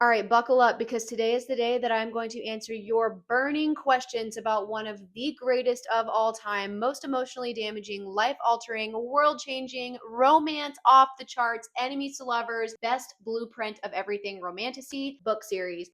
All right, buckle up because today is the day that I'm going to answer your burning questions about one of the greatest of all time, most emotionally damaging, life altering, world changing, romance off the charts, enemies to lovers, best blueprint of everything romantasy book series,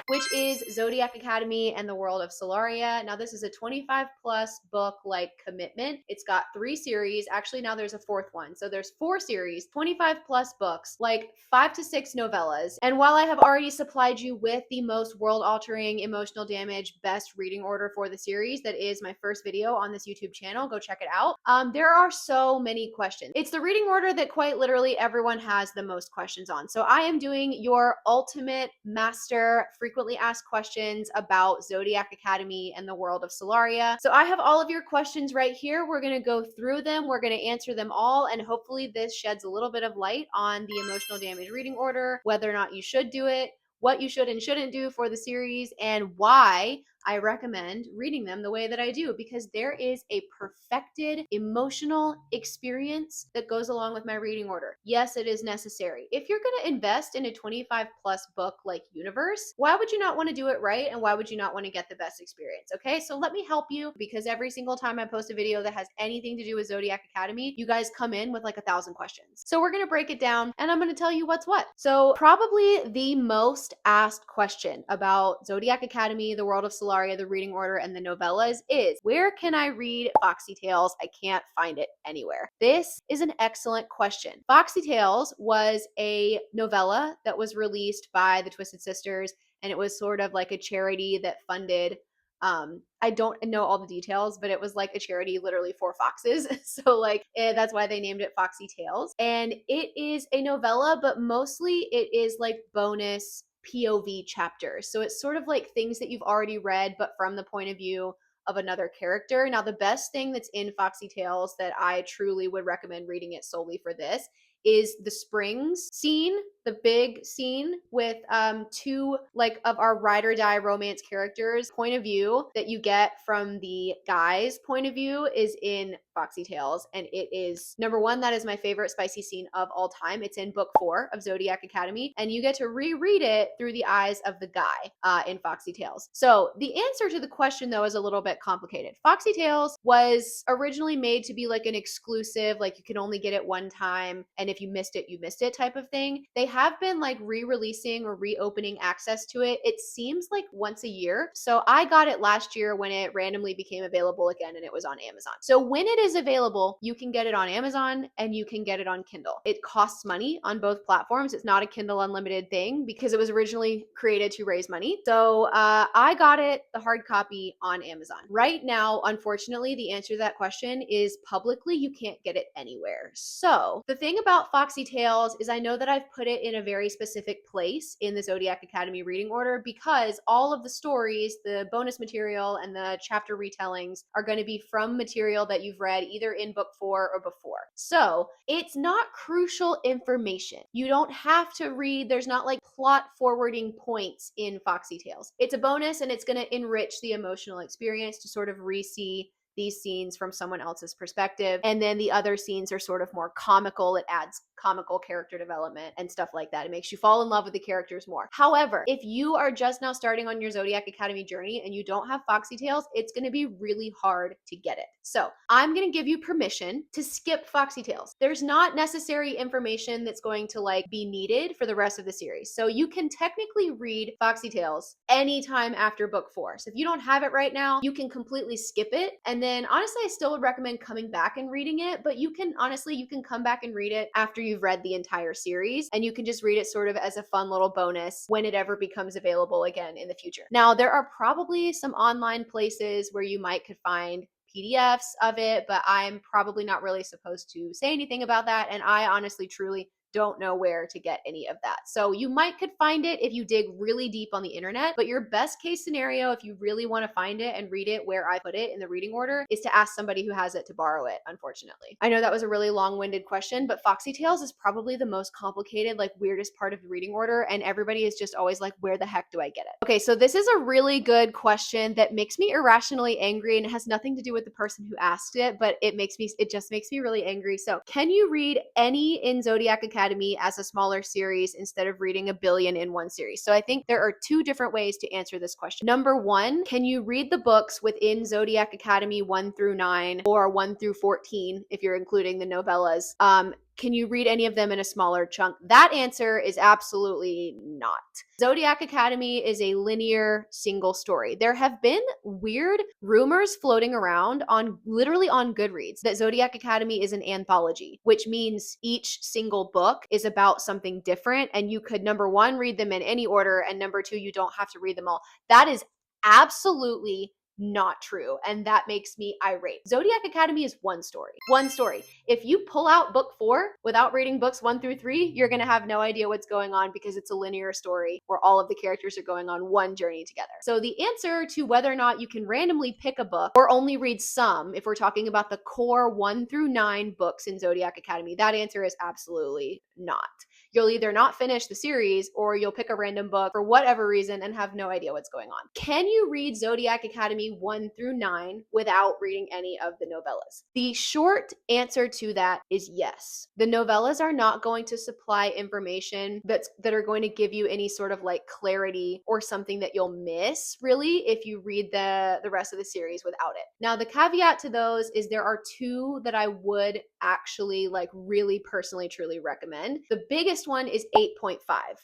which is Zodiac Academy and the World of Solaria. Now, this is a 25 plus book like commitment. It's got 3 series. Actually, now there's a 4th one. So there's 4 series, 25 plus books, like 5 to 6 novellas. And while I have already supplied you with the most world altering, emotional damage, best reading order for the series, that is my first video on this YouTube channel. Go check it out. There are so many questions. It's the reading order that quite literally everyone has the most questions on. So I am doing your ultimate master frequently asked questions about Zodiac Academy and the World of Solaria. So I have all of your questions right here. We're going to go through them. We're going to answer them all. And hopefully this sheds a little bit of light on the emotional damage reading order, whether or not you should do it, what you should and shouldn't do for the series, and why I recommend reading them the way that I do, because there is a perfected emotional experience that goes along with my reading order. Yes, it is necessary. If you're going to invest in a 25 plus book like universe, why would you not want to do it right? And why would you not want to get the best experience? Okay, so let me help you, because every single time I post a video that has anything to do with Zodiac Academy, you guys come in with like 1,000 questions. So we're going to break it down and I'm going to tell you what's what. So probably the most asked question about Zodiac Academy, the World of Solaria, the reading order, and the novellas is, where can I read Foxy Tales? I can't find it anywhere. This is an excellent question. Foxy Tales was a novella that was released by the Twisted Sisters, and it was sort of like a charity that funded I don't know all the details, but it was like a charity literally for foxes. So like that's why they named it Foxy Tales. And it is a novella, but mostly it is like bonus POV chapters. So it's sort of like things that you've already read, but from the point of view of another character. Now, the best thing that's in Foxy Tales that I truly would recommend reading it solely for this is the Springs scene, the big scene with 2 like of our ride or die romance characters point of view that you get from the guy's point of view is in Foxy Tales, and it is number 1, that is my favorite spicy scene of all time. It's in book 4 of Zodiac Academy, and you get to reread it through the eyes of the guy in Foxy Tales. So the answer to the question though is a little bit complicated. Foxy Tales was originally made to be like an exclusive, like you can only get it one time, and if you missed it, you missed it type of thing. They have been like re-releasing or reopening access to it. It seems like once a year. So I got it last year when it randomly became available again, and it was on Amazon. So when it is available, you can get it on Amazon and you can get it on Kindle. It costs money on both platforms. It's not a Kindle Unlimited thing because it was originally created to raise money. So I got it, the hard copy, on Amazon. Right now, unfortunately, the answer to that question is publicly you can't get it anywhere. So the thing about Foxy Tales is I know that I've put it in a very specific place in the Zodiac Academy reading order because all of the stories, the bonus material and the chapter retellings are going to be from material that you've read either in book 4 or before. So it's not crucial information. You don't have to read, there's not like plot forwarding points in Foxy Tales. It's a bonus and it's going to enrich the emotional experience to sort of re-see these scenes from someone else's perspective. And then the other scenes are sort of more comical. It adds comical character development and stuff like that. It makes you fall in love with the characters more. However, if you are just now starting on your Zodiac Academy journey and you don't have Foxy Tales, it's going to be really hard to get it. So I'm going to give you permission to skip Foxy Tales. There's not necessary information that's going to like be needed for the rest of the series. So you can technically read Foxy Tales anytime after book 4. So if you don't have it right now, you can completely skip it. And then honestly, I still would recommend coming back and reading it, but you can come back and read it after you've read the entire series, and you can just read it sort of as a fun little bonus when it ever becomes available again in the future. Now, there are probably some online places where you might could find PDFs of it, but I'm probably not really supposed to say anything about that. And I honestly, truly don't know where to get any of that. So you might could find it if you dig really deep on the internet, but your best case scenario, if you really want to find it and read it where I put it in the reading order, is to ask somebody who has it to borrow it, unfortunately. I know that was a really long-winded question, but Foxy Tales is probably the most complicated, like weirdest part of the reading order, and everybody is just always like, where the heck do I get it? Okay, so this is a really good question that makes me irrationally angry, and it has nothing to do with the person who asked it, but it just makes me really angry. So can you read any in Zodiac Academy Academy as a smaller series instead of reading a billion in one series? So I think there are two different ways to answer this question. Number one, can you read the books within Zodiac Academy 1 through 9 or 1 through 14 if you're including the novellas? Can you read any of them in a smaller chunk? That answer is absolutely not. Zodiac Academy is a linear single story. There have been weird rumors floating around literally on Goodreads that Zodiac Academy is an anthology, which means each single book is about something different, and you could, number one, read them in any order, and number two, you don't have to read them all. That is absolutely not true, and that makes me irate. Zodiac Academy is one story. One story. If you pull out book 4 without reading books 1 through 3, you're going to have no idea what's going on because it's a linear story where all of the characters are going on one journey together. So the answer to whether or not you can randomly pick a book or only read some, if we're talking about the core 1 through 9 books in Zodiac Academy, that answer is absolutely not. You'll either not finish the series or you'll pick a random book for whatever reason and have no idea what's going on. Can you read Zodiac Academy 1 through 9 without reading any of the novellas? The short answer to that is yes. The novellas are not going to supply information that are going to give you any sort of like clarity or something that you'll miss really if you read the rest of the series without it. Now, the caveat to those is there are two that I would actually like really personally truly recommend. The biggest one is 8.5,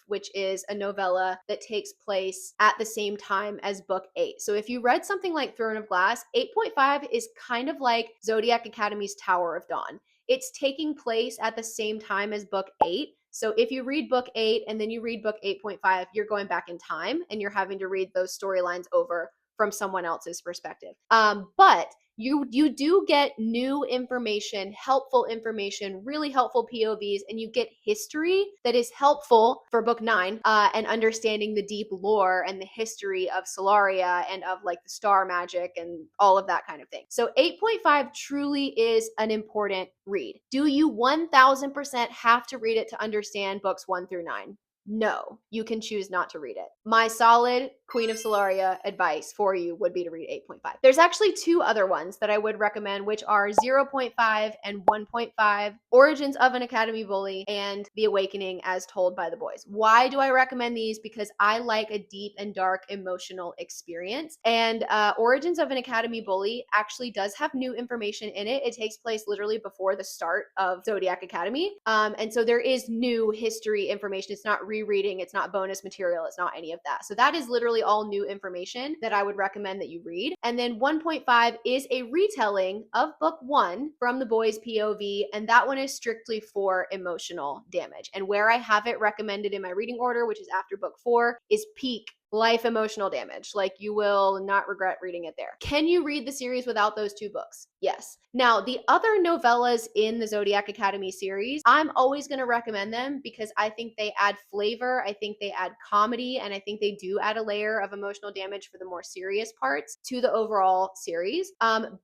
which is a novella that takes place at the same time as book 8. So if you read something like Throne of Glass, 8.5 is kind of like Zodiac Academy's Tower of Dawn. It's taking place at the same time as book 8. So if you read book 8 and then you read book 8.5, you're going back in time and you're having to read those storylines over from someone else's perspective. But you do get new information, helpful information, really helpful POVs, and you get history that is helpful for book 9 and understanding the deep lore and the history of Solaria and of like the star magic and all of that kind of thing. So 8.5 truly is an important read. Do you 1000% have to read it to understand books 1 through 9? No, you can choose not to read it. My solid Queen of Solaria advice for you would be to read 8.5. There's actually two other ones that I would recommend, which are 0.5 and 1.5, Origins of an Academy Bully, and The Awakening as Told by the Boys. Why do I recommend these? Because I like a deep and dark emotional experience. And Origins of an Academy Bully actually does have new information in it. It takes place literally before the start of Zodiac Academy. And so there is new history information. It's not rereading, it's not bonus material, it's not any of that. So that is literally all new information that I would recommend that you read. And then 1.5 is a retelling of book 1 from the boys' POV, and that one is strictly for emotional damage. And where I have it recommended in my reading order, which is after book 4, is peak life emotional damage. Like, you will not regret reading it there. Can you read the series without those two books? Yes. Now, the other novellas in the Zodiac Academy series, I'm always going to recommend them because I think they add flavor, I think they add comedy, and I think they do add a layer of emotional damage for the more serious parts to the overall series.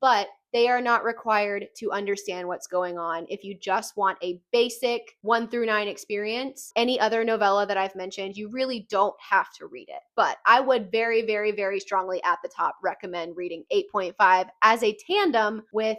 But they are not required to understand what's going on. If you just want a basic 1 through 9 experience, any other novella that I've mentioned, you really don't have to read it. But I would very, very, very strongly at the top recommend reading 8.5 as a tandem with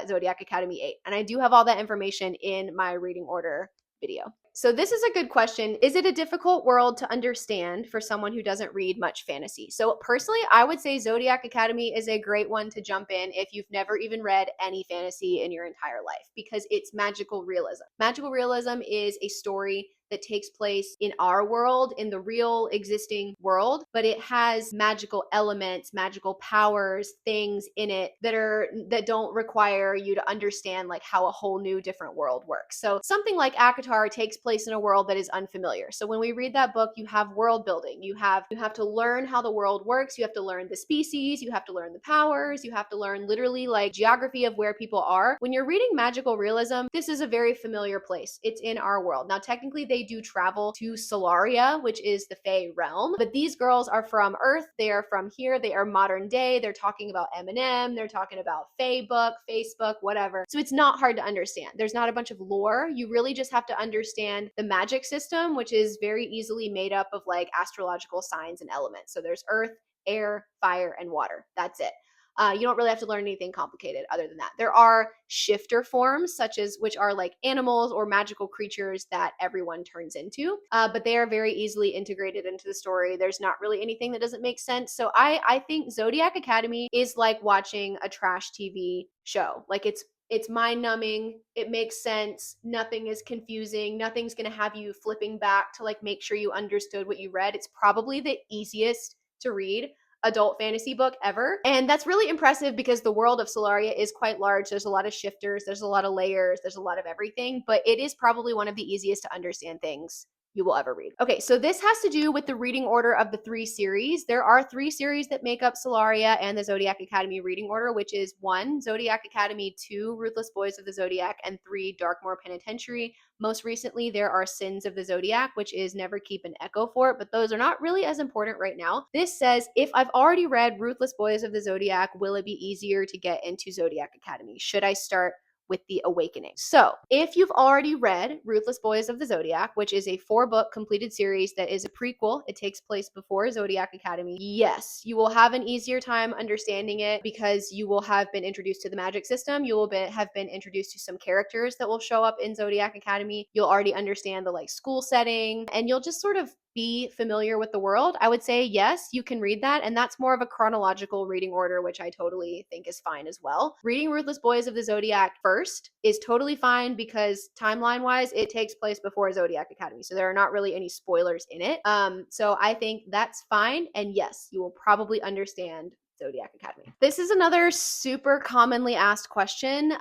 Zodiac Academy 8. And I do have all that information in my reading order video. So this is a good question. Is it a difficult world to understand for someone who doesn't read much fantasy? So personally, I would say Zodiac Academy is a great one to jump in if you've never even read any fantasy in your entire life, because it's magical realism. Magical realism is a story that takes place in our world, in the real existing world, but it has magical elements, magical powers, things in it that don't require you to understand like how a whole new different world works. So something like ACOTAR takes place in a world that is unfamiliar. So when we read that book, you have world building. You have to learn how the world works. You have to learn the species, you have to learn the powers, you have to learn literally like geography of where people are. When you're reading magical realism, this is a very familiar place. It's in our world. Now, technically they do travel to Solaria, which is the Fae realm, but these girls are from Earth. They are from here. They are modern day. They're talking about Eminem. They're talking about Fae book, Facebook, whatever. So it's not hard to understand. There's not a bunch of lore. You really just have to understand the magic system, which is very easily made up of like astrological signs and elements. So there's earth, air, fire, and water. That's it. You don't really have to learn anything complicated other than that. There are shifter forms, which are like animals or magical creatures that everyone turns into, but they are very easily integrated into the story. There's not really anything that doesn't make sense. So I think Zodiac Academy is like watching a trash TV show. Like it's mind numbing. It makes sense. Nothing is confusing. Nothing's going to have you flipping back to like make sure you understood what you read. It's probably the easiest to read adult fantasy book ever. And that's really impressive because the world of Solaria is quite large. There's a lot of shifters, there's a lot of layers, there's a lot of everything, but it is probably one of the easiest to understand things you will ever read. Okay, so this has to do with the reading order of the 3 series. There are 3 series that make up Solaria and the Zodiac Academy reading order, which is 1, Zodiac Academy, 2, Ruthless Boys of the Zodiac, and 3, Darkmore Penitentiary. Most recently, there are Sins of the Zodiac, which is Never Keep an Echo for It, but those are not really as important right now. This says, if I've already read Ruthless Boys of the Zodiac, will it be easier to get into Zodiac Academy? Should I start with the Awakening? So if you've already read Ruthless Boys of the Zodiac, which is a 4-book completed series that is a prequel, it takes place before Zodiac Academy, yes, you will have an easier time understanding it because you will have been introduced to the magic system. You will have been introduced to some characters that will show up in Zodiac Academy. You'll already understand the like school setting, and you'll just sort of be familiar with the world. I would say yes, you can read that, and that's more of a chronological reading order, which I totally think is fine as well. Reading Ruthless Boys of the Zodiac first is totally fine because timeline wise it takes place before Zodiac Academy, so there are not really any spoilers in it. So I think that's fine, and yes, you will probably understand Zodiac Academy. This is another super commonly asked question.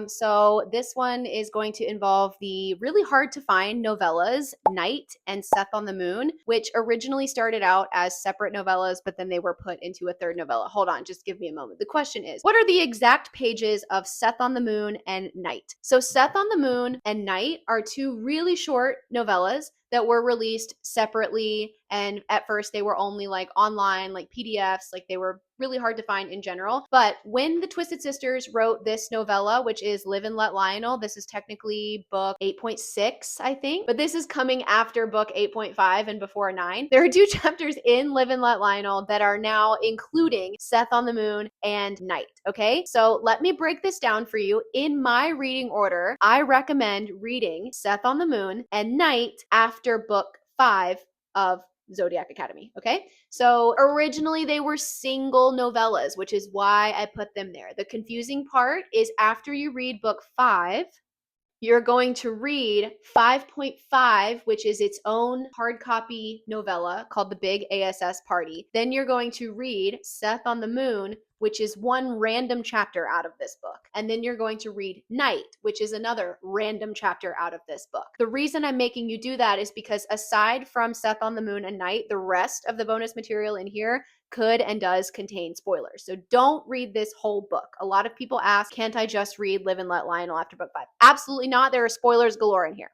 So this one is going to involve the really hard to find novellas, Night and Seth on the Moon, which originally started out as separate novellas, but then they were put into a 3rd novella. Hold on, just give me a moment. The question is, what are the exact pages of Seth on the Moon and Night? So Seth on the Moon and Night are 2 really short novellas that were released separately, and at first they were only like online, like PDFs, like they were really hard to find in general. But when the Twisted Sisters wrote this novella, which is Live and Let Lionel, this is technically book 8.6, I think, but this is coming after book 8.5 and before 9. There are 2 chapters in Live and Let Lionel that are now including Seth on the Moon and Night, okay? So let me break this down for you. In my reading order, I recommend reading Seth on the Moon and Night after book 5 of Zodiac Academy, okay? So originally they were single novellas, which is why I put them there. The confusing part is after you read book 5, you're going to read 5.5, which is its own hard copy novella called The Big ASS Party. Then you're going to read Seth on the Moon, which is one random chapter out of this book. And then you're going to read Night, which is another random chapter out of this book. The reason I'm making you do that is because aside from Seth on the Moon and Night, the rest of the bonus material in here could and does contain spoilers. So don't read this whole book. A lot of people ask, can't I just read Live and Let Lionel after book 5? Absolutely not. There are spoilers galore in here.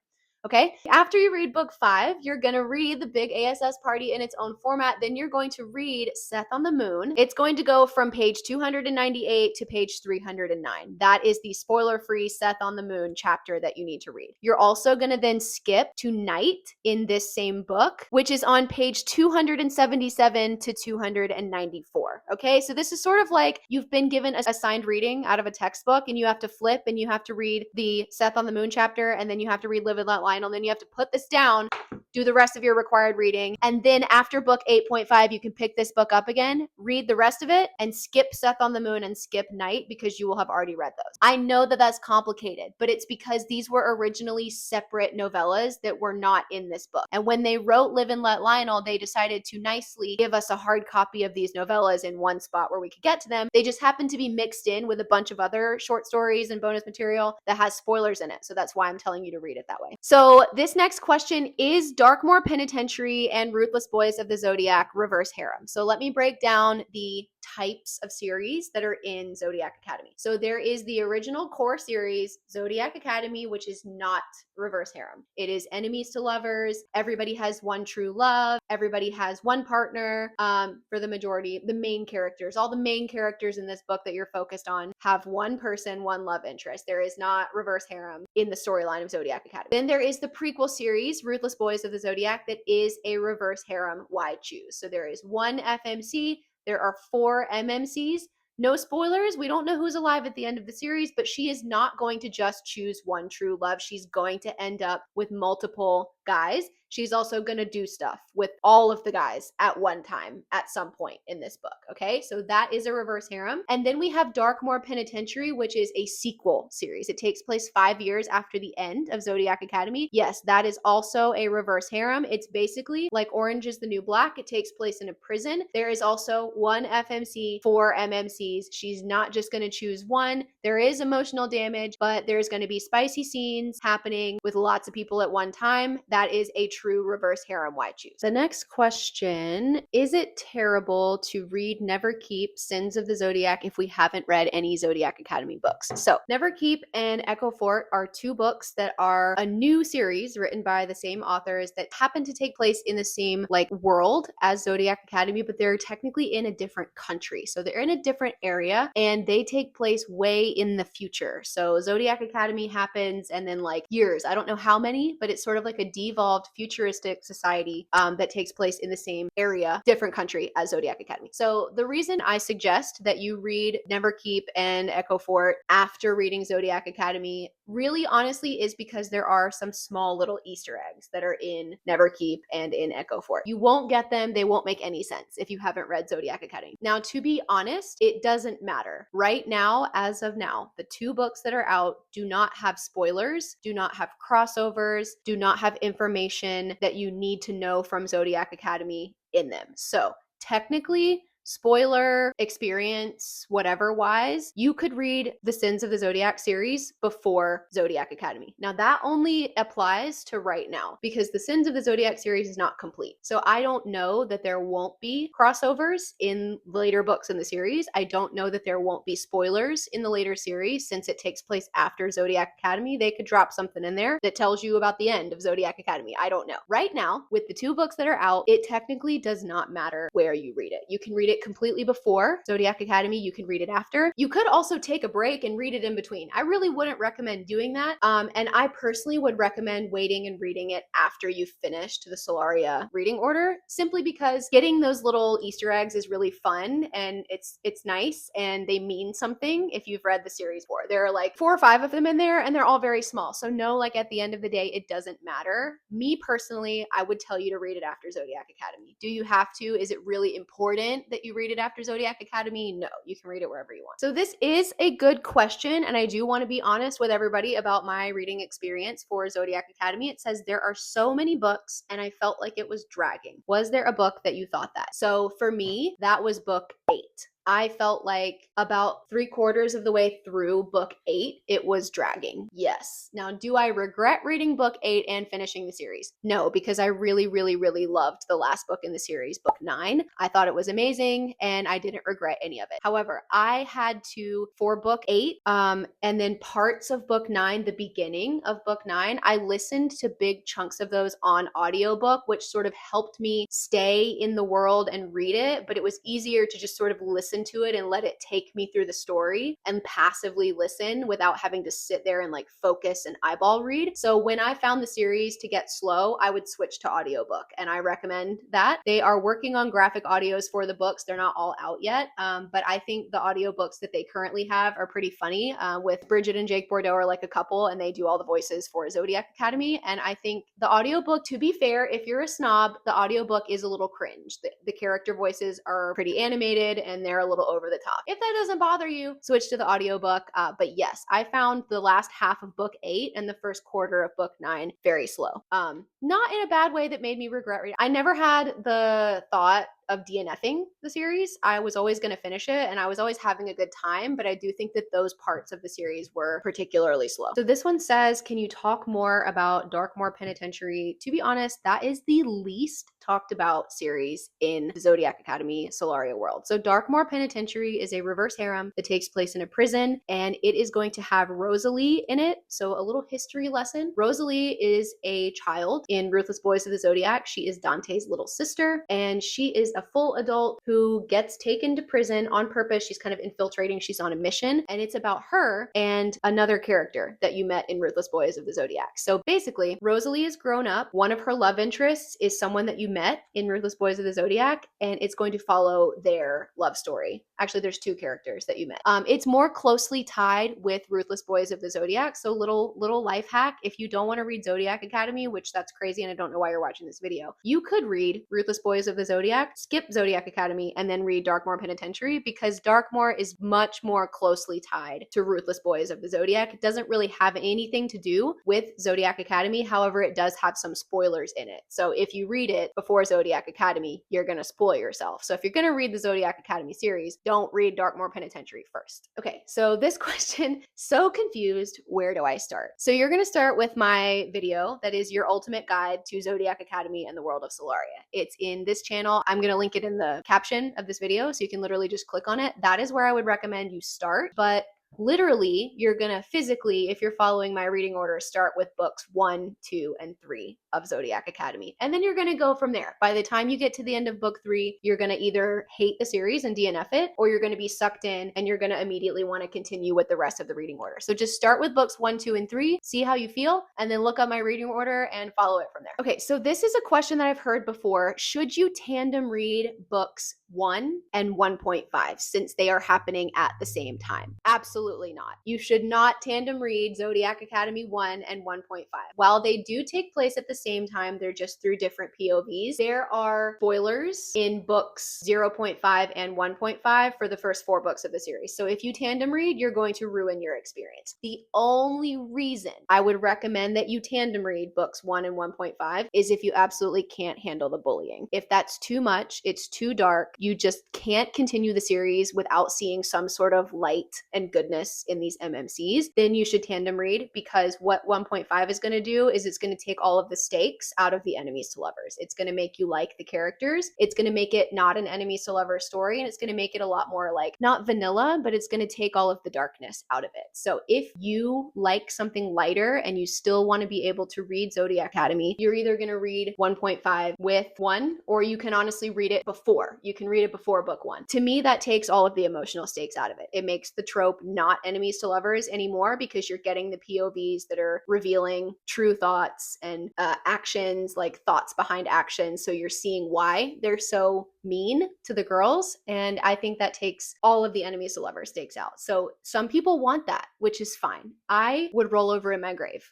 Okay. After you read book 5, you're going to read The Big ASS Party in its own format. Then you're going to read Seth on the Moon. It's going to go from page 298 to page 309. That is the spoiler-free Seth on the Moon chapter that you need to read. You're also going to then skip to Night in this same book, which is on page 277 to 294. Okay. So this is sort of like you've been given a assigned reading out of a textbook and you have to flip and you have to read the Seth on the Moon chapter and then you have to read Live and Let Lionel, then you have to put this down, do the rest of your required reading, and then after book 8.5, you can pick this book up again, read the rest of it, and skip Seth on the Moon and skip Night because you will have already read those. I know that that's complicated, but it's because these were originally separate novellas that were not in this book. And when they wrote Live and Let Lionel, they decided to nicely give us a hard copy of these novellas in one spot where we could get to them. They just happened to be mixed in with a bunch of other short stories and bonus material that has spoilers in it. So that's why I'm telling you to read it that way. So this next question is Darkmore Penitentiary and Ruthless Boys of the Zodiac reverse harem. So let me break down the types of series that are in Zodiac Academy. So there is the original core series, Zodiac Academy, which is not reverse harem. It is enemies to lovers. Everybody has one true love. Everybody has one partner. For the majority, the main characters, all the main characters in this book that you're focused on have one person, one love interest. There is not reverse harem in the storyline of Zodiac Academy. Then there is the prequel series, Ruthless Boys of the Zodiac, that is a reverse harem. Why choose? So there is one FMC. There are 4 MMCs. No spoilers. We don't know who's alive at the end of the series, but she is not going to just choose one true love. She's going to end up with multiple guys. She's also going to do stuff with all of the guys at one time at some point in this book. Okay, so that is a reverse harem. And then we have Darkmore Penitentiary, which is a sequel series. It takes place 5 years after the end of Zodiac Academy. Yes, that is also a reverse harem. It's basically like Orange is the New Black. It takes place in a prison. There is also one FMC, 4 MMCs. She's not just going to choose one. There is emotional damage, but there's going to be spicy scenes happening with lots of people at one time. That is a true reverse harem. Why choose? The next question, is it terrible to read Never Keep, Sins of the Zodiac if we haven't read any Zodiac Academy books? So Never Keep and Echo Fort are 2 books that are a new series written by the same authors that happen to take place in the same like world as Zodiac Academy, but they're technically in a different country. So they're in a different area and they take place way in the future. So Zodiac Academy happens and then like years, I don't know how many, but it's sort of like a devolved futuristic society that takes place in the same area, different country as Zodiac Academy. So the reason I suggest that you read Never Keep and Echo Fort after reading Zodiac Academy really honestly is because there are some small little Easter eggs that are in Never Keep and in Echo Fort. You won't get them. They won't make any sense if you haven't read Zodiac Academy. Now, to be honest, it doesn't matter. Right now, as of now, the 2 books that are out do not have spoilers, do not have crossovers, do not have information that you need to know from Zodiac Academy in them. So technically, spoiler experience, whatever wise, you could read the Sins of the Zodiac series before Zodiac Academy. Now that only applies to right now because the Sins of the Zodiac series is not complete. So I don't know that there won't be crossovers in later books in the series. I don't know that there won't be spoilers in the later series since it takes place after Zodiac Academy. They could drop something in there that tells you about the end of Zodiac Academy. I don't know. Right now, with the 2 books that are out, it technically does not matter where you read it. You can read it completely before Zodiac Academy. You can read it after. You could also take a break and read it in between. I really wouldn't recommend doing that. And I personally would recommend waiting and reading it after you've finished the Solaria reading order, simply because getting those little Easter eggs is really fun and it's nice and they mean something if you've read the series before. There are like 4 or 5 of them in there and they're all very small. So no, like at the end of the day, it doesn't matter. Me personally, I would tell you to read it after Zodiac Academy. Do you have to? Is it really important that you read it after Zodiac Academy? No, you can read it wherever you want. So this is a good question, and I do want to be honest with everybody about my reading experience for Zodiac Academy. It says there are so many books, and I felt like it was dragging. Was there a book that you thought that? So for me, that was book 8. I felt like about 3/4 of the way through book 8, it was dragging. Yes. Now, do I regret reading book 8 and finishing the series? No, because I really, really, really loved the last book in the series, book 9. I thought it was amazing and I didn't regret any of it. However, I had to, for book 8, and then parts of book 9, the beginning of book 9, I listened to big chunks of those on audiobook, which sort of helped me stay in the world and read it, but it was easier to just sort of listen to it and let it take me through the story and passively listen without having to sit there and like focus and eyeball read. So when I found the series to get slow, I would switch to audiobook, and I recommend that. They are working on graphic audios for the books. They're not all out yet, but I think the audiobooks that they currently have are pretty funny. With Bridget and Jake Bordeaux are like a couple and they do all the voices for Zodiac Academy, and I think the audiobook, to be fair, if you're a snob, the audiobook is a little cringe. The character voices are pretty animated and they're a little over the top. If that doesn't bother you, switch to the audiobook. But yes, I found the last half of book 8 and the first quarter of book 9 very slow. Not in a bad way that made me regret reading. I never had the thought of DNFing the series. I was always going to finish it and I was always having a good time, but I do think that those parts of the series were particularly slow. So this one says, can you talk more about Darkmore Penitentiary? To be honest, that is the least talked about series in the Zodiac Academy Solaria world. So Darkmore Penitentiary is a reverse harem that takes place in a prison, and it is going to have Rosalie in it. So a little history lesson. Rosalie is a child in Ruthless Boys of the Zodiac. She is Dante's little sister, and she is a full adult who gets taken to prison on purpose. She's kind of infiltrating, she's on a mission, and it's about her and another character that you met in Ruthless Boys of the Zodiac. So basically, Rosalie is grown up. One of her love interests is someone that you met in Ruthless Boys of the Zodiac, and it's going to follow their love story. Actually, there's two characters that you met. It's more closely tied with Ruthless Boys of the Zodiac. So little life hack: if you don't want to read Zodiac Academy, which that's crazy, and I don't know why you're watching this video, you could read Ruthless Boys of the Zodiac, skip Zodiac Academy, and then read Darkmore Penitentiary, because Darkmore is much more closely tied to Ruthless Boys of the Zodiac. It doesn't really have anything to do with Zodiac Academy. However, it does have some spoilers in it. So if you read it before Zodiac Academy, you're going to spoil yourself. So if you're going to read the Zodiac Academy series, don't read Darkmore Penitentiary first. Okay, so this question, so confused, where do I start? So you're going to start with my video that is your ultimate guide to Zodiac Academy and the world of Solaria. It's in this channel. I'm going to link it in the caption of this video, so you can literally just click on it. That is where I would recommend you start. But literally, you're gonna physically, if you're following my reading order, start with books 1, 2, and 3 of Zodiac Academy. And then you're gonna go from there. By the time you get to the end of book 3, you're gonna either hate the series and DNF it, or you're gonna be sucked in and you're gonna immediately wanna continue with the rest of the reading order. So just start with books 1, 2, and 3, see how you feel, and then look up my reading order and follow it from there. Okay, so this is a question that I've heard before. Should you tandem read books 1 and 1.5 since they are happening at the same time? Absolutely not. You should not tandem read Zodiac Academy 1 and 1.5. While they do take place at the same time, they're just through different POVs. There are spoilers in books 0.5 and 1.5 for the first 4 books of the series. So if you tandem read, you're going to ruin your experience. The only reason I would recommend that you tandem read books 1 and 1.5 is if you absolutely can't handle the bullying. If that's too much, it's too dark, you just can't continue the series without seeing some sort of light and goodness in these MMCs, then you should tandem read, because what 1.5 is going to do is it's going to take all of the stakes out of the enemies to lovers. It's going to make you like the characters. It's going to make it not an enemies to lovers story, and it's going to make it a lot more like, not vanilla, but it's going to take all of the darkness out of it. So if you like something lighter and you still want to be able to read Zodiac Academy, you're either going to read 1.5 with 1, or you can honestly read it before. You can read it before book 1. To me, that takes all of the emotional stakes out of it. It makes the trope not enemies to lovers anymore, because you're getting the POVs that are revealing true thoughts and actions, like thoughts behind actions. So you're seeing why they're so mean to the girls. And I think that takes all of the enemies to lovers stakes out. So some people want that, which is fine. I would roll over in my grave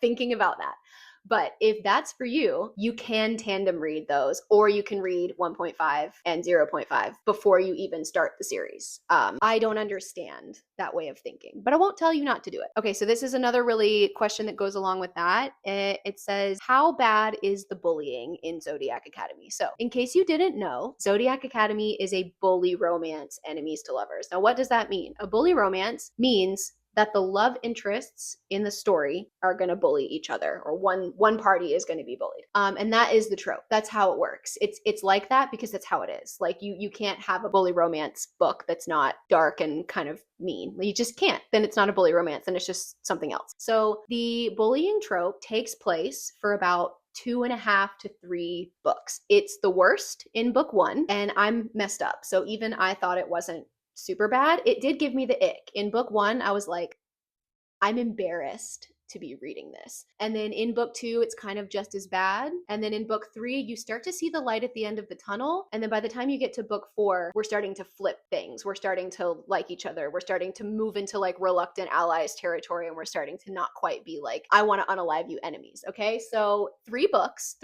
thinking about that. But if that's for you, you can tandem read those, or you can read 1.5 and 0.5 before you even start the series. I don't understand that way of thinking, but I won't tell you not to do it. Okay, so this is another really question that goes along with that. It says, how bad is the bullying in Zodiac Academy? So in case you didn't know, Zodiac Academy is a bully romance, enemies to lovers. Now, what does that mean? A bully romance means that the love interests in the story are going to bully each other, or one party is going to be bullied. And that is the trope. That's how it works. It's like that because that's how it is. Like you can't have a bully romance book that's not dark and kind of mean. You just can't. Then it's not a bully romance, then it's just something else. So the bullying trope takes place for about 2.5 to 3 books. It's the worst in book 1, and I'm messed up. So even I thought it wasn't super bad. It did give me the ick. In book 1, I was like, I'm embarrassed to be reading this. And then in book 2, it's kind of just as bad. And then in book 3, you start to see the light at the end of the tunnel. And then by the time you get to book 4, we're starting to flip things. We're starting to like each other. We're starting to move into like reluctant allies territory. And we're starting to not quite be like, I want to unalive you enemies. Okay. So 3 books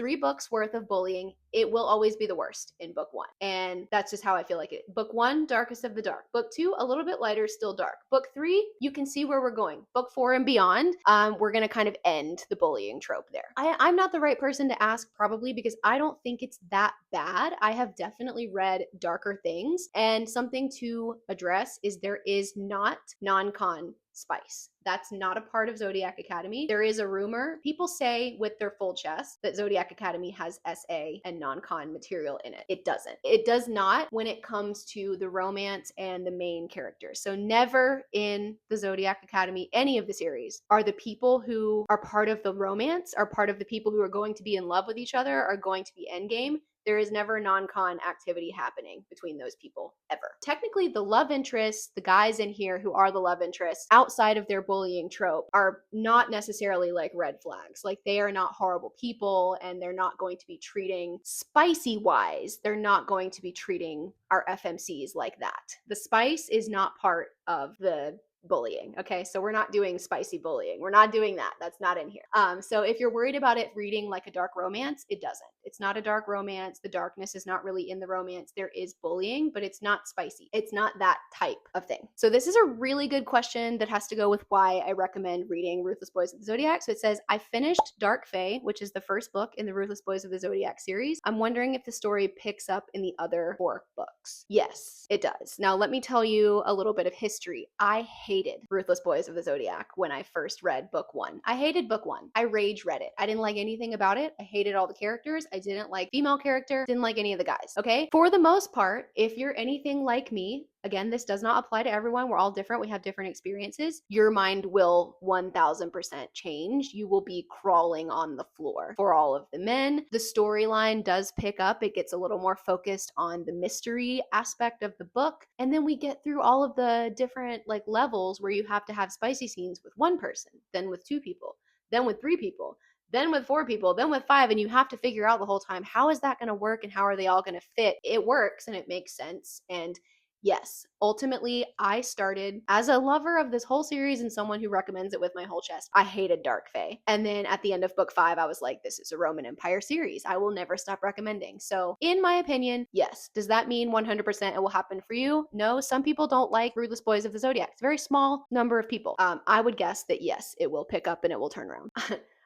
worth of bullying. It will always be the worst in book 1. And that's just how I feel like it. Book 1, darkest of the dark. Book 2, a little bit lighter, still dark. Book 3, you can see where we're going. Book 4 and beyond, we're going to kind of end the bullying trope there. I'm not the right person to ask, probably because I don't think it's that bad. I have definitely read darker things, and something to address is there is not non-con spice. That's not a part of Zodiac Academy. There is a rumor. People say with their full chest that Zodiac Academy has SA and non-con material in it. It doesn't. It does not when it comes to the romance and the main characters. So never in the Zodiac Academy, any of the series, are the people who are part of the romance, are part of the people who are going to be in love with each other, are going to be endgame. There is never non-con activity happening between those people ever. Technically, the love interests, the guys in here who are the love interests outside of their bullying trope, are not necessarily like red flags. Like, they are not horrible people, and they're not going to be treating spicy wise. They're not going to be treating our FMCs like that. The spice is not part of the bullying. Okay, so we're not doing spicy bullying. We're not doing that. That's not in here. So if you're worried about it reading like a dark romance, it doesn't. It's not a dark romance. The darkness is not really in the romance. There is bullying, but it's not spicy. It's not that type of thing. So this is a really good question that has to go with why I recommend reading Ruthless Boys of the Zodiac. So it says, I finished Dark Fae, which is the first book in the Ruthless Boys of the Zodiac series. I'm wondering if the story picks up in the other 4 books. Yes, it does. Now let me tell you a little bit of history. I hated Ruthless Boys of the Zodiac when I first read book 1. I hated book 1. I rage read it. I didn't like anything about it. I hated all the characters. I didn't like female character. Didn't like any of the guys. Okay? For the most part, if you're anything like me, again, this does not apply to everyone. We're all different. We have different experiences. Your mind will 1000% change. You will be crawling on the floor. For all of the men, the storyline does pick up. It gets a little more focused on the mystery aspect of the book. And then we get through all of the different like levels where you have to have spicy scenes with one person, then with 2 people, then with 3 people, then with 4 people, then with 5, and you have to figure out the whole time, how is that going to work and how are they all going to fit? It works and it makes sense. And yes, ultimately, I started as a lover of this whole series and someone who recommends it with my whole chest. I hated Dark Fae. And then at the end of book 5, I was like, this is a Roman Empire series. I will never stop recommending. So, in my opinion, yes. Does that mean 100% it will happen for you? No, some people don't like Ruthless Boys of the Zodiac. It's a very small number of people. I would guess that yes, it will pick up and it will turn around.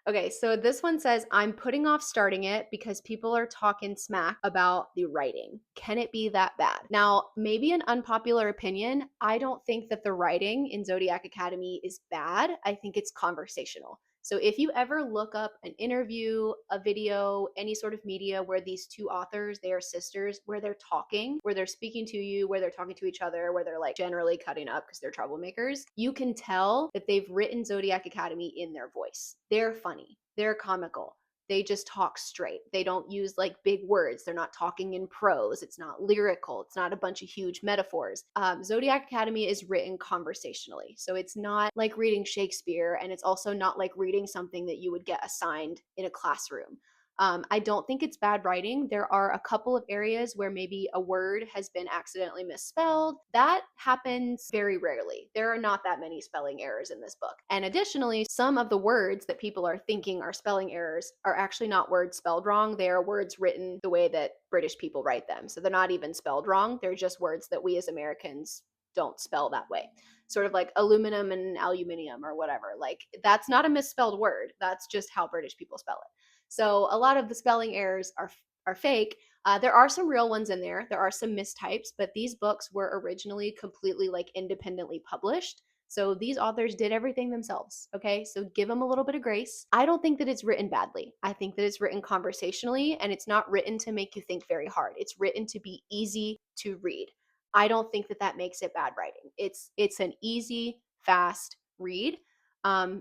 Okay, so this one says, I'm putting off starting it because people are talking smack about the writing. Can it be that bad? Now, maybe an unpopular opinion, I don't think that the writing in Zodiac Academy is bad. I think it's conversational. So if you ever look up an interview, a video, any sort of media where these 2 authors, they are sisters, where they're talking, where they're speaking to you, where they're talking to each other, where they're like generally cutting up because they're troublemakers, you can tell that they've written Zodiac Academy in their voice. They're funny. They're comical. They just talk straight. They don't use like big words. They're not talking in prose. It's not lyrical. It's not a bunch of huge metaphors. Zodiac Academy is written conversationally. So it's not like reading Shakespeare, and it's also not like reading something that you would get assigned in a classroom. I don't think it's bad writing. There are a couple of areas where maybe a word has been accidentally misspelled. That happens very rarely. There are not that many spelling errors in this book. And additionally, some of the words that people are thinking are spelling errors are actually not words spelled wrong. They are words written the way that British people write them. So they're not even spelled wrong. They're just words that we as Americans don't spell that way. Sort of like aluminum and aluminium or whatever. Like, that's not a misspelled word. That's just how British people spell it. So a lot of the spelling errors are fake. There are some real ones in there. There are some mistypes, but these books were originally completely like independently published. So these authors did everything themselves, okay? So give them a little bit of grace. I don't think that it's written badly. I think that it's written conversationally, and it's not written to make you think very hard. It's written to be easy to read. I don't think that that makes it bad writing. It's an easy, fast read.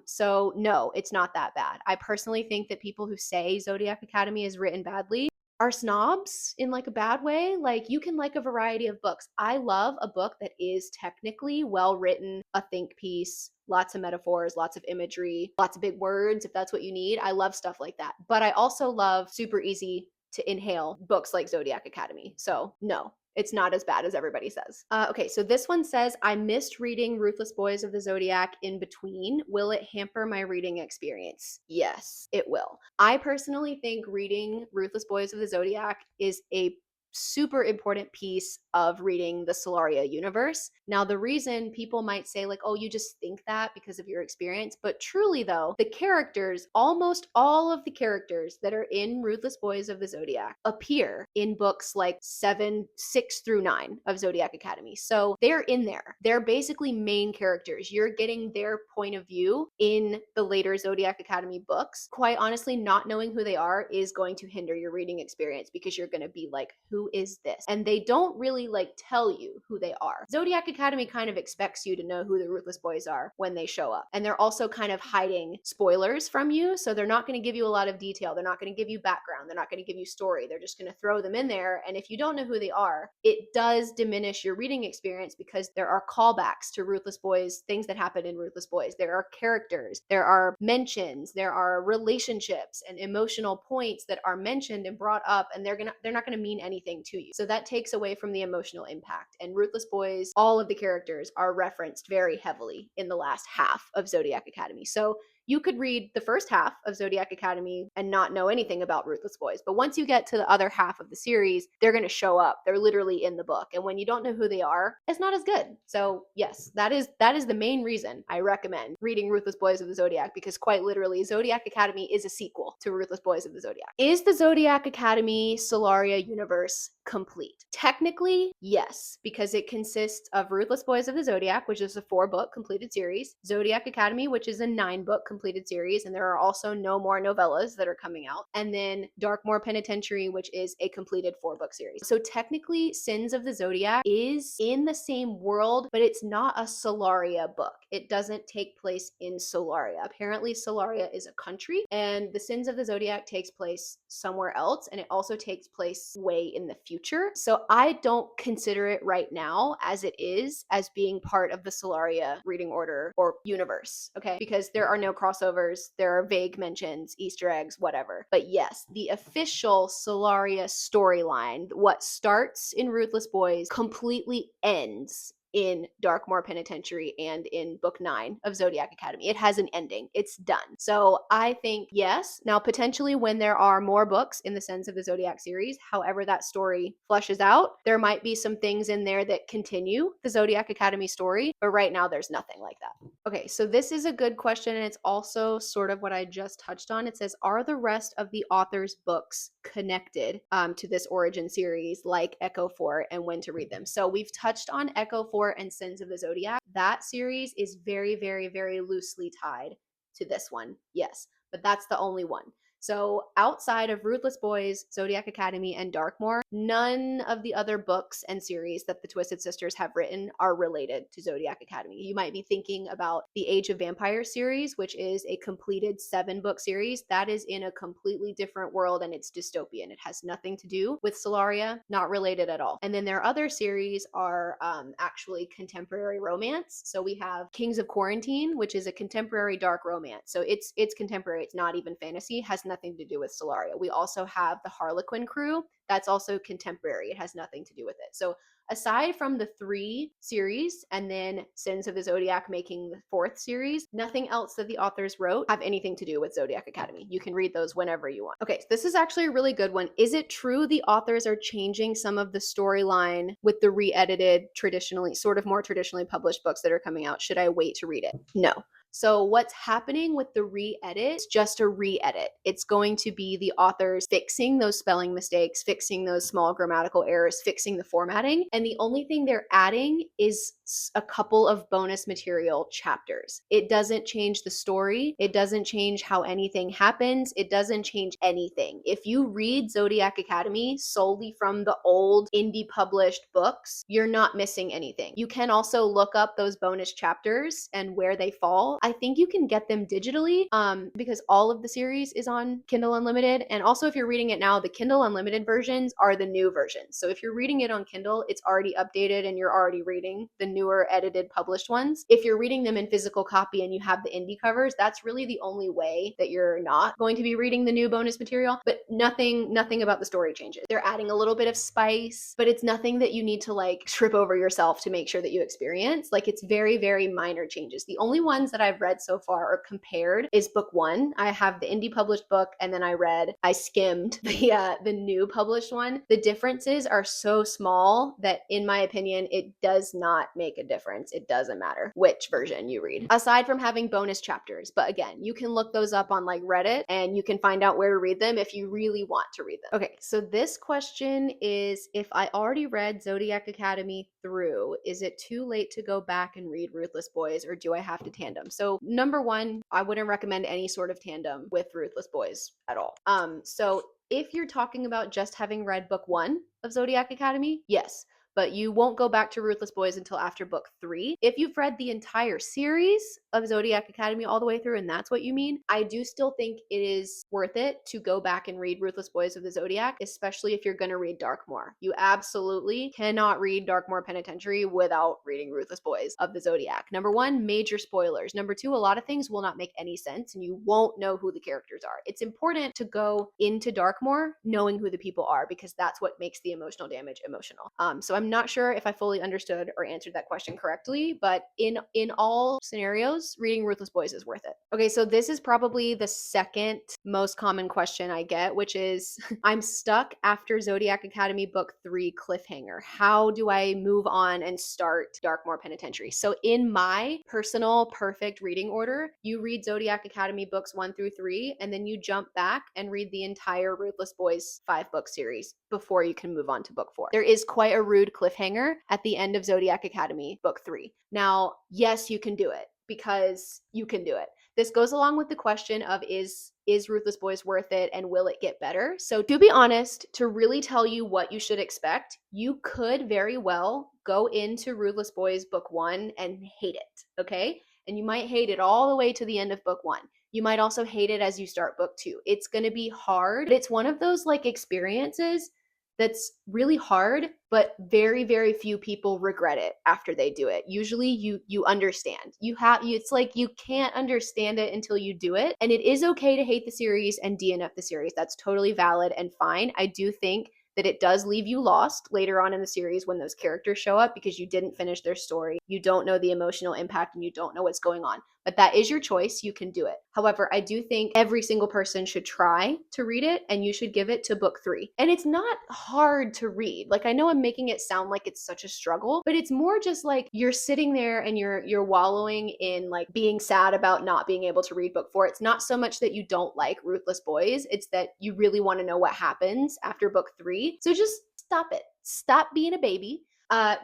So no, it's not that bad. I personally think that people who say Zodiac Academy is written badly are snobs in like a bad way. Like, you can like a variety of books. I love a book that is technically well written, a think piece, lots of metaphors, lots of imagery, lots of big words if that's what you need. I love stuff like that. But I also love super easy to inhale books like Zodiac Academy. So no, it's not as bad as everybody says. Okay, so this one says, I missed reading Ruthless Boys of the Zodiac in between. Will it hamper my reading experience? Yes, it will. I personally think reading Ruthless Boys of the Zodiac is a super important piece of reading the Solaria universe. Now, the reason people might say like, oh, you just think that because of your experience, but truly though, the characters, almost all of the characters that are in Ruthless Boys of the Zodiac appear in books like 6 through 9 of Zodiac Academy. So they're in there. They're basically main characters. You're getting their point of view in the later Zodiac Academy books. Quite honestly, not knowing who they are is going to hinder your reading experience because you're going to be like, who who is this? And they don't really like tell you who they are. Zodiac Academy kind of expects you to know who the Ruthless Boys are when they show up. And they're also kind of hiding spoilers from you. So they're not going to give you a lot of detail. They're not going to give you background. They're not going to give you story. They're just going to throw them in there. And if you don't know who they are, it does diminish your reading experience because there are callbacks to Ruthless Boys, things that happen in Ruthless Boys. There are characters, there are mentions, there are relationships and emotional points that are mentioned and brought up, and they're not gonna mean anything to you. So that takes away from the emotional impact. And Ruthless Boys, all of the characters are referenced very heavily in the last half of Zodiac Academy. So you could read the first half of Zodiac Academy and not know anything about Ruthless Boys. But once you get to the other half of the series, they're going to show up. They're literally in the book. And when you don't know who they are, it's not as good. So yes, that is the main reason I recommend reading Ruthless Boys of the Zodiac, because quite literally Zodiac Academy is a sequel to Ruthless Boys of the Zodiac. Is the Zodiac Academy Solaria universe complete? Technically, yes, because it consists of Ruthless Boys of the Zodiac, which is a 4-book completed series, Zodiac Academy, which is a 9-book completed series, and there are also no more novellas that are coming out, and then Darkmore Penitentiary, which is a completed 4-book series. So technically, Sins of the Zodiac is in the same world, but it's not a Solaria book. It doesn't take place in Solaria. Apparently, Solaria is a country, and the Sins of the Zodiac takes place somewhere else, and it also takes place way in the future. So I don't consider it right now as it is as being part of the Solaria reading order or universe, okay? Because there are no crossovers, there are vague mentions, Easter eggs, whatever. But yes, the official Solaria storyline, what starts in Ruthless Boys, completely ends in Darkmore Penitentiary and in book 9 of Zodiac Academy. It has an ending. It's done. So I think yes. Now, potentially when there are more books in the Sins of the Zodiac series, however that story fleshes out, there might be some things in there that continue the Zodiac Academy story, but right now there's nothing like that. Okay, so this is a good question, and it's also sort of what I just touched on. It says, are the rest of the author's books connected to this origin series, like Echo 4, and when to read them? So we've touched on Echo 4 and Sins of the Zodiac. That series is very, very, very loosely tied to this one, yes, but that's the only one. So outside of Ruthless Boys, Zodiac Academy, and Darkmore, none of the other books and series that the Twisted Sisters have written are related to Zodiac Academy. You might be thinking about the Age of Vampires series, which is a completed 7-book series. That is in a completely different world, and it's dystopian. It has nothing to do with Solaria, not related at all. And then their other series are actually contemporary romance. So we have Kings of Quarantine, which is a contemporary dark romance. So it's contemporary. It's not even fantasy. Has nothing to do with Solaria. We also have the Harlequin crew. That's also contemporary. It has nothing to do with it. So aside from the 3 series and then Sins of the Zodiac making the 4th series, nothing else that the authors wrote have anything to do with Zodiac Academy. You can read those whenever you want. Okay, so this is actually a really good one. Is it true the authors are changing some of the storyline with the re-edited, sort of more traditionally published books that are coming out? Should I wait to read it? No. So what's happening with the re-edit is just a re-edit. It's going to be the authors fixing those spelling mistakes, fixing those small grammatical errors, fixing the formatting. And the only thing they're adding is a couple of bonus material chapters. It doesn't change the story. It doesn't change how anything happens. It doesn't change anything. If you read Zodiac Academy solely from the old indie published books, you're not missing anything. You can also look up those bonus chapters and where they fall. I think you can get them digitally because all of the series is on Kindle Unlimited. And also if you're reading it now, the Kindle Unlimited versions are the new versions. So if you're reading it on Kindle, it's already updated and you're already reading the newer edited published ones. If you're reading them in physical copy and you have the indie covers, that's really the only way that you're not going to be reading the new bonus material, but nothing about the story changes. They're adding a little bit of spice, but it's nothing that you need to like trip over yourself to make sure that you experience. Like it's very, very minor changes. The only ones that I've read so far or compared is book 1. I have the indie published book, and then I skimmed the new published one. The differences are so small that in my opinion, it does not make a difference. It doesn't matter which version you read, aside from having bonus chapters. But again, you can look those up on like Reddit and you can find out where to read them if you really want to read them. Okay, so this question is, if I already read Zodiac Academy through, is it too late to go back and read Ruthless Boys, or do I have to tandem? So number one, I wouldn't recommend any sort of tandem with Ruthless Boys at all. So If you're talking about just having read book 1 of Zodiac Academy, yes, but you won't go back to Ruthless Boys until after book 3. If you've read the entire series of Zodiac Academy all the way through and that's what you mean, I do still think it is worth it to go back and read Ruthless Boys of the Zodiac, especially if you're going to read Darkmore. You absolutely cannot read Darkmore Penitentiary without reading Ruthless Boys of the Zodiac. Number 1, major spoilers. Number 2, a lot of things will not make any sense and you won't know who the characters are. It's important to go into Darkmore knowing who the people are because that's what makes the emotional damage emotional. So I'm not sure if I fully understood or answered that question correctly, but in all scenarios, reading Ruthless Boys is worth it. Okay, so this is probably the second most common question I get, which is I'm stuck after Zodiac Academy book 3 Cliffhanger. How do I move on and start Darkmore Penitentiary? So in my personal perfect reading order, you read Zodiac Academy books 1 through 3, and then you jump back and read the entire Ruthless Boys 5-book series before you can move on to book 4. There is quite a rude cliffhanger at the end of Zodiac Academy book 3. Now, yes, you can do it because you can do it. This goes along with the question of is Ruthless Boys worth it and will it get better? So to be honest, to really tell you what you should expect, you could very well go into Ruthless Boys book 1 and hate it, okay? And you might hate it all the way to the end of book 1. You might also hate it as you start book 2. It's going to be hard, but it's one of those like experiences that's really hard, but very, very few people regret it after they do it. Usually you understand. It's like you can't understand it until you do it. And it is okay to hate the series and DNF the series. That's totally valid and fine. I do think that it does leave you lost later on in the series when those characters show up because you didn't finish their story. You don't know the emotional impact and you don't know what's going on. But that is your choice. You can do it. However, I do think every single person should try to read it and you should give it to book 3. And it's not hard to read. Like I know I'm making it sound like it's such a struggle, but it's more just like you're sitting there and you're wallowing in like being sad about not being able to read book 4. It's not so much that you don't like Ruthless Boys, it's that you really want to know what happens after book 3. So just stop it. Stop being a baby.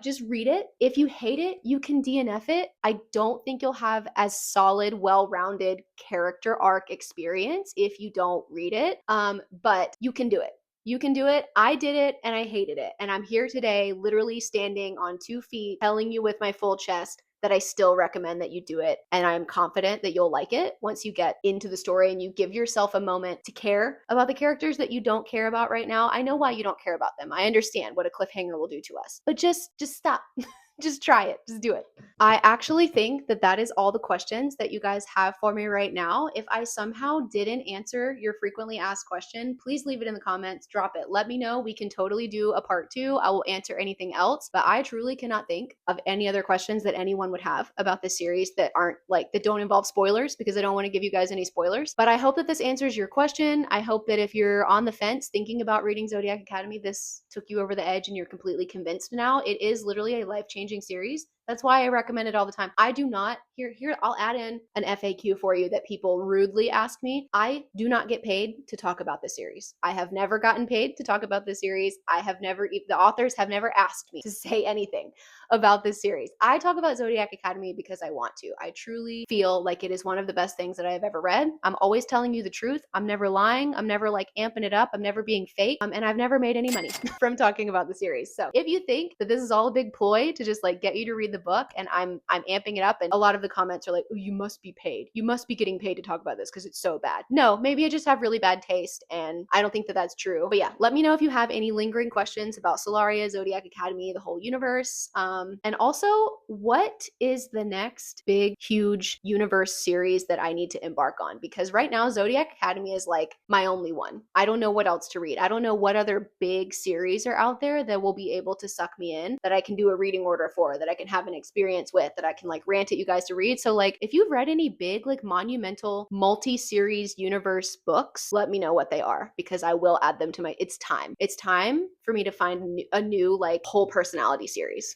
Just read it. If you hate it, you can DNF it. I don't think you'll have as solid, well-rounded character arc experience if you don't read it. But you can do it. You can do it. I did it and I hated it. And I'm here today, literally standing on 2 feet, telling you with my full chest that I still recommend that you do it. And I'm confident that you'll like it once you get into the story and you give yourself a moment to care about the characters that you don't care about right now. I know why you don't care about them. I understand what a cliffhanger will do to us, but just stop. Just try it. Just do it. I actually think that that is all the questions that you guys have for me right now. If I somehow didn't answer your frequently asked question, please leave it in the comments, drop it. Let me know. We can totally do a part 2. I will answer anything else, but I truly cannot think of any other questions that anyone would have about this series that aren't like, that don't involve spoilers because I don't want to give you guys any spoilers. But I hope that this answers your question. I hope that if you're on the fence thinking about reading Zodiac Academy, this took you over the edge and you're completely convinced now. It is literally a life-changing series. That's why I recommend it all the time. I do not, here, I'll add in an FAQ for you that people rudely ask me. I do not get paid to talk about this series. I have never gotten paid to talk about this series. The authors have never asked me to say anything about this series. I talk about Zodiac Academy because I want to. I truly feel like it is one of the best things that I have ever read. I'm always telling you the truth. I'm never lying. I'm never like amping it up. I'm never being fake. And I've never made any money from talking about the series. So if you think that this is all a big ploy to just like get you to read the book and I'm amping it up and a lot of the comments are like, oh, you must be paid. You must be getting paid to talk about this because it's so bad. No, maybe I just have really bad taste and I don't think that that's true. But yeah, let me know if you have any lingering questions about Solaria, Zodiac Academy, the whole universe. And also, what is the next big, huge universe series that I need to embark on? Because right now, Zodiac Academy is like my only one. I don't know what else to read. I don't know what other big series are out there that will be able to suck me in, that I can do a reading order for, that I can have an experience with, that I can like rant at you guys to read. So like, if you've read any big, like monumental multi-series universe books, let me know what they are because I will add them to my, it's time. It's time for me to find a new like whole personality series.